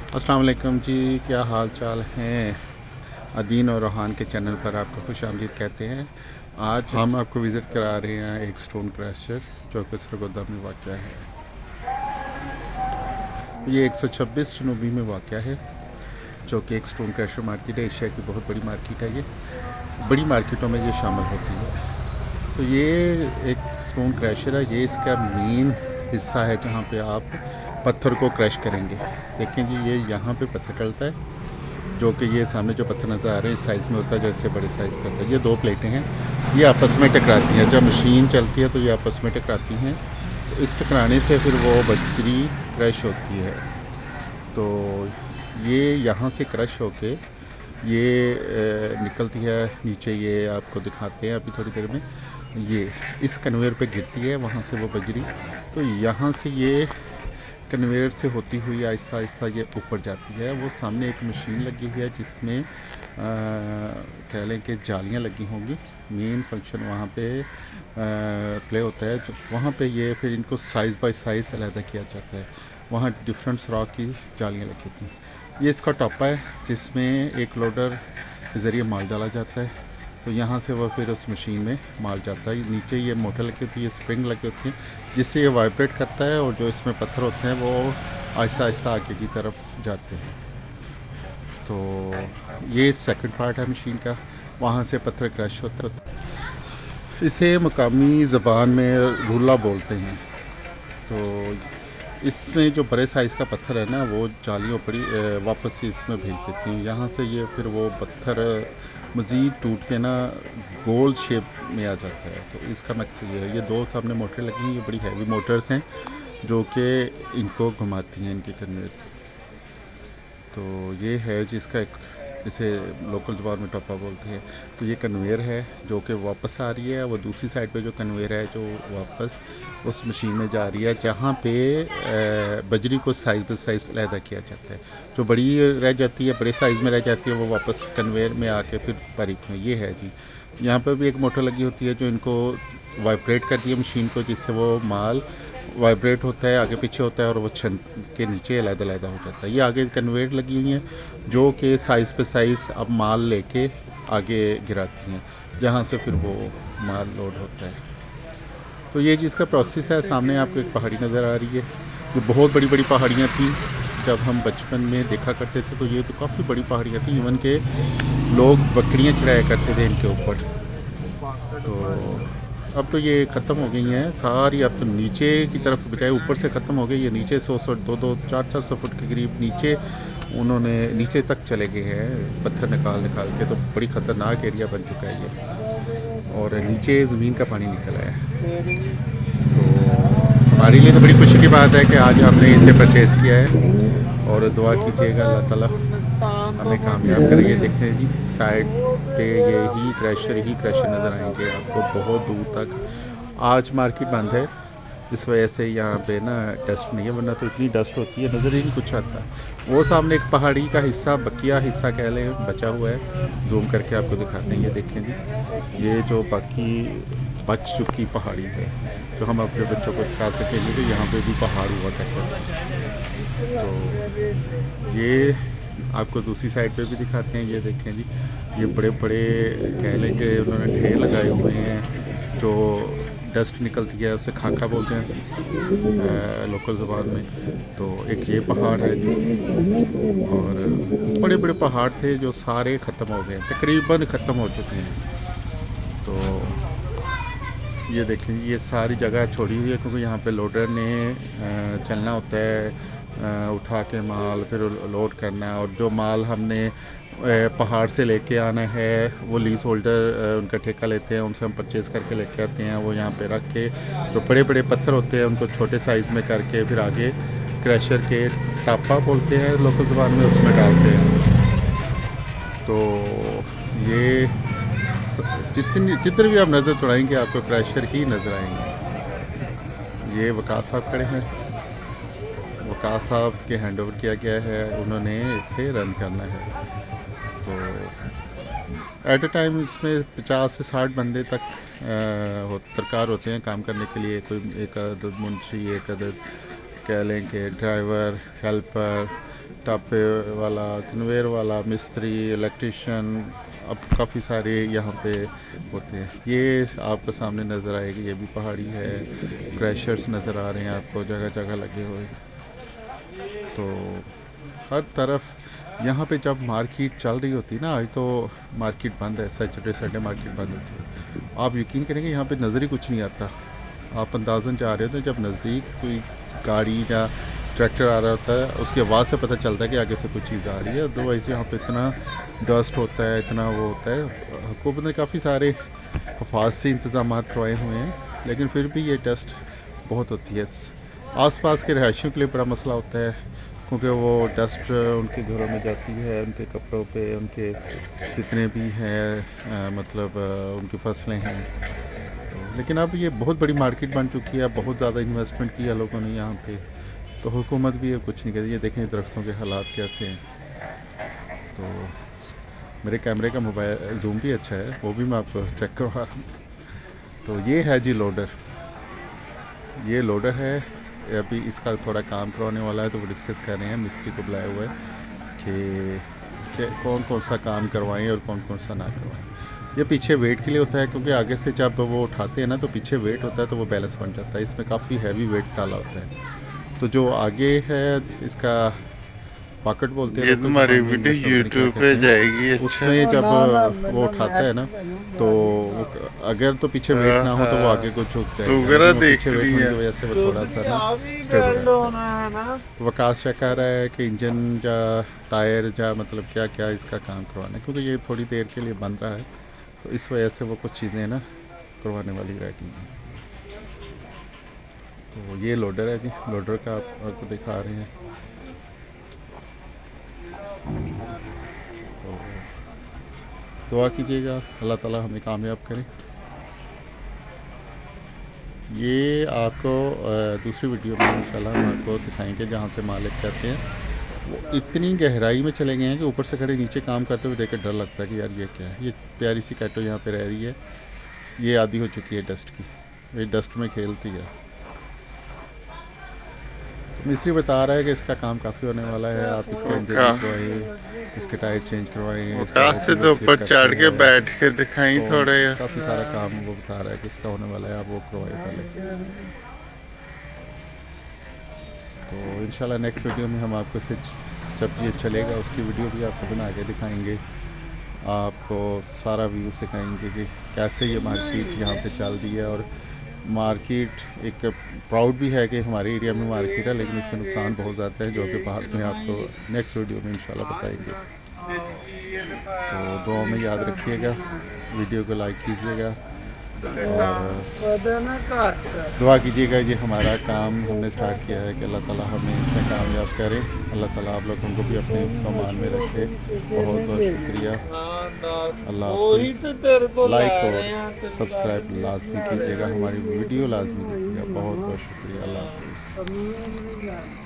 अस्सलाम वालेकुम जी, क्या हाल चाल हैं। अदीन और रोहान के चैनल पर आपको खुश आमदीद कहते हैं। आज हम आपको विज़िट करा रहे हैं एक स्टोन क्रैशर जो कि सरगोदा में वाक़या है। ये 126 जनूबी में वाक़या है, जो कि एक स्टोन क्रैशर मार्केट है। एशिया की बहुत बड़ी मार्केट है। ये बड़ी मार्केटों में ये शामिल होती है। तो ये एक स्टोन क्रैशर है। ये इसका मेन हिस्सा है जहाँ पे आप पत्थर को क्रैश करेंगे। देखें जी, ये यहाँ पे पत्थर डलता है, जो कि ये सामने जो पत्थर नज़र आ रहे हैं इस साइज़ में होता है, जैसे बड़े साइज़ का होता है। ये दो प्लेटें हैं, ये आपस में टकराती हैं। जब मशीन चलती है तो ये आपस में टकराती हैं। तो इस टकराने से फिर वो बजरी क्रश होती है। तो ये यहाँ से क्रश होके ये निकलती है नीचे। ये आपको दिखाते हैं अभी थोड़ी देर में। ये इस कन्वेयर पे गिरती है, वहाँ से वो बजरी। तो यहाँ से ये कन्वेयर से होती हुई आहिस्ता आहिस्ता ये ऊपर जाती है। वो सामने एक मशीन लगी हुई है जिसमें कह लें कि जालियाँ लगी होंगी। मेन फंक्शन वहाँ पे प्ले होता है। वहाँ पे ये फिर इनको साइज़ बाय साइज़ अलहदा किया जाता है। वहाँ डिफरेंट सुराख की जालियाँ लगी थी। ये इसका टॉपा है जिसमें एक लोडर के ज़रिए माल डाला जाता है। तो यहाँ से वह फिर उस मशीन में माल जाता है। नीचे ये मोटर लगी होती है, स्प्रिंग लगी होती है, जिससे ये वाइब्रेट करता है और जो इसमें पत्थर होते हैं वो आहिस्ता आहिस्ता आगे की तरफ जाते हैं। तो ये सेकंड पार्ट है मशीन का। वहाँ से पत्थर क्रश होता है। इसे मकामी ज़बान में रूला बोलते हैं। तो इसमें जो बड़े साइज़ का पत्थर है ना, वो जालियों पड़ी वापस से इसमें भेज देती हैं। यहाँ से ये फिर वो पत्थर मज़ीद टूट के ना गोल शेप में आ जाता है। तो इसका मकसद ये है। ये दो सामने मोटर लगी हैं, ये बड़ी हैवी मोटर्स हैं जो कि इनको घुमाती हैं इनके कन्वेयर से। तो ये है जिसका एक, इसे लोकल ज़बान में टॉपा बोलते हैं। तो ये कन्वेयर है जो कि वापस आ रही है। वो दूसरी साइड पे जो कन्वेयर है जो वापस उस मशीन में जा रही है, जहाँ पे बजरी को साइज़ बाई साइज़ अलहदा किया जाता है। जो बड़ी रह जाती है, बड़े साइज़ में रह जाती है, वो वापस कन्वेयर में आके फिर बारीक में। ये है जी। यहाँ पर भी एक मोटर लगी होती है जो इनको वाइब्रेट करती है मशीन को, जिससे वो माल वाइब्रेट होता है, आगे पीछे होता है और वो छन के नीचे अलग-अलग हो जाता है। ये आगे कन्वेयर लगी हुई हैं जो कि साइज़ पे साइज़ अब माल लेके आगे गिराती हैं, जहाँ से फिर वो माल लोड होता है। तो ये जिसका प्रोसेस है, सामने आपको एक पहाड़ी नज़र आ रही है। जो बहुत बड़ी-बड़ी पहाड़ियाँ थीं जब हम बचपन में देखा करते थे, तो ये तो काफ़ी बड़ी पहाड़ियाँ थीं। इवन के लोग बकरियाँ चढ़ाया करते थे इनके ऊपर। तो अब तो ये ख़त्म हो गई हैं सारी। अब तो नीचे की तरफ बजाय ऊपर से ख़त्म हो गई। ये नीचे 100 200 400 फुट के करीब नीचे उन्होंने नीचे तक चले गए हैं पत्थर निकाल निकाल के। तो बड़ी ख़तरनाक एरिया बन चुका है ये, और नीचे ज़मीन का पानी निकल आया है। तो हमारे लिए तो बड़ी खुशी की बात है कि आज हमने इसे परचेज़ किया है, और दुआ कीजिएगा अल्लाह ताला हमें कामयाब करे। ये देखें जी, साइड पे ये ही क्रैशर नज़र आएंगे आपको बहुत दूर तक। आज मार्केट बंद है, इस वजह से यहाँ पे ना डस्ट नहीं है, वरना तो इतनी डस्ट होती है नज़र ही नहीं कुछ आता। वो सामने एक पहाड़ी का हिस्सा, बकिया हिस्सा कह लें, बचा हुआ है। जूम करके आपको दिखाते हैं। ये देखें जी, ये जो बाकी बच चुकी पहाड़ी है जो हम अपने बच्चों को दिखा सकेंगे कि यहाँ पे भी पहाड़ हुआ करता है। तो ये आपको दूसरी साइड पे भी दिखाते हैं। ये देखें जी, ये बड़े बड़े कह लें कि उन्होंने ढेर लगाए हुए हैं। जो डस्ट निकलती है उसे खाका बोलते हैं लोकल ज़बान में। तो एक ये पहाड़ है जी, और बड़े बड़े पहाड़ थे जो सारे ख़त्म हो गए, तकरीबन ख़त्म हो चुके हैं। तो ये देखें, ये सारी जगह छोड़ी हुई है क्योंकि यहाँ पे लोडर ने चलना होता है, उठा के माल फिर लोड करना है। और जो माल हमने पहाड़ से लेके आना है, वो लीज होल्डर उनका ठेका लेते हैं, उनसे हम परचेज़ करके लेके आते हैं। वो यहाँ पे रख के जो बड़े बड़े पत्थर होते हैं उनको छोटे साइज़ में करके फिर आगे क्रैशर के टापा बोलते हैं लोकल ज़बान में, उसमें डालते हैं। तो ये जितने भी आप नज़र चढ़ाएंगे आपको क्रैशर ही नज़र आएंगे। ये वकास साहब खड़े हैं, वकास साहब के हैंड ओवर किया गया है, उन्होंने इसे रन करना है। तो एट अ टाइम इसमें 50 से 60 बंदे तक दरकार होते हैं काम करने के लिए। कोई एक अदद मुंशी, एक अदद कह लें कि ड्राइवर, हेल्पर, टापे वाला, कन्वेयर वाला, मिस्त्री, इलेक्ट्रिशियन, अब काफ़ी सारे यहाँ पे होते हैं। ये आपको सामने नज़र आएगी, ये भी पहाड़ी है। क्रैशर्स नज़र आ रहे हैं आपको जगह जगह लगे हुए। तो हर तरफ यहाँ पे जब मार्केट चल रही होती है ना, आज तो मार्केट बंद है, सैटरडे संडे मार्केट बंद होती है। आप यकीन करेंगे यहाँ पे नज़र ही कुछ नहीं आता। आप अंदाज़न जा रहे होते जब नज़दीक कोई गाड़ी या ट्रैक्टर आ रहा होता है, उसकी आवाज़ से पता चलता है कि आगे से कोई चीज़ आ रही है। अदरवाइज़ यहाँ पे इतना डस्ट होता है, इतना वो होता है। हुकूमत ने काफ़ी सारे हिफाजती इंतज़ाम करवाए हुए हैं, लेकिन फिर भी ये डस्ट बहुत होती है। आसपास के रहायशियों के लिए बड़ा मसला होता है, क्योंकि वो डस्ट उनके घरों में जाती है, उनके कपड़ों पे, उनके जितने भी हैं मतलब उनकी फसलें हैं। तो लेकिन अब ये बहुत बड़ी मार्केट बन चुकी है, बहुत ज़्यादा इन्वेस्टमेंट किया लोगों ने यहाँ पे, तो हुकूमत भी ये कुछ नहीं करती। ये देखें दरख्तों के हालात कैसे हैं। तो मेरे कैमरे का मोबाइल जूम भी अच्छा है, वो भी मैं आपको चेक करवा रहा हूँ। तो ये है जी लोडर, ये लोडर है। अभी इसका थोड़ा काम करवाने वाला है, तो वो डिस्कस कर रहे हैं, मिस्त्री को बुलाया हुआ है कि कौन कौन सा काम करवाएं और कौन कौन सा ना करवाएं। ये पीछे वेट के लिए होता है, क्योंकि आगे से जब वो उठाते हैं ना तो पीछे वेट होता है, तो वो बैलेंस बन जाता है। इसमें काफ़ी हैवी वेट डाला होता है। तो जो आगे है इसका पॉकेट बोलते हैं, ये तुम्हारी वीडियो यूट्यूब पे जाएगी। उसमें जब वो उठाता है ना, तो अगर तो पीछे वेट ना हो तो वो आगे को झुक जाएगा। पीछे वेट होने की वजह से वो थोड़ा सा ना स्टेबल है। वकास चेक कर रहा है कि इंजन या टायर या मतलब क्या क्या इसका काम करवाना है, क्योंकि ये थोड़ी देर के लिए बन रहा है, तो इस वजह से वो कुछ चीज़ें ना करवाने वाली रह गई हैं। तो ये लोडर है जी, लोडर का आपको दिखा रहे हैं। तो दुआ कीजिएगा अल्लाह ताला हमें कामयाब करे। ये आपको दूसरी वीडियो में इंशाल्लाह हम आपको दिखाएंगे, जहाँ से मालिक कहते हैं वो इतनी गहराई में चले गए हैं कि ऊपर से खड़े नीचे काम करते हुए देख कर डर लगता है कि यार ये क्या है। ये प्यारी सी कैटो यहाँ पे रह रही है, ये आदी हो चुकी है डस्ट की, ये डस्ट में खेलती है। मिस्त्री बता रहा है कि इसका काम काफ़ी होने वाला है। आप इसका इंजन करवाइए, इसके टायर चेंज करवाइए, से तो ऊपर चढ़ के बैठ के दिखाई तो थोड़े। काफ़ी सारा काम वो बता रहा है कि इसका होने वाला है, आप वो करवाइए पहले। तो इंशाल्लाह नेक्स्ट वीडियो में हम आपको से जब ये चलेगा उसकी वीडियो भी आपको बना के दिखाएंगे, आपको सारा व्यूज़ दिखाएंगे कि कैसे ये मार्केट यहाँ पे चल रही है। और मार्केट एक प्राउड भी है कि हमारे एरिया में मार्केट है, लेकिन इसके नुकसान बहुत ज़्यादा है, जो कि बाद में आपको नेक्स्ट वीडियो में इंशाल्लाह बताएंगे। तो दुआ में याद रखिएगा, वीडियो को लाइक कीजिएगा और दुआ कीजिएगा। ये हमारा काम हमने स्टार्ट किया है कि अल्लाह ताला हमें इसमें कामयाब करे। अल्लाह ताला आप लोगों को भी अपने सामान में रखे। बहुत बहुत शुक्रिया। अल्लाह हाफ़िज़। लाइक और सब्सक्राइब लाजमी कीजिएगा, हमारी वीडियो लाजमी देखिएगा। बहुत बहुत शुक्रिया। अल्लाह हाफ़िज़।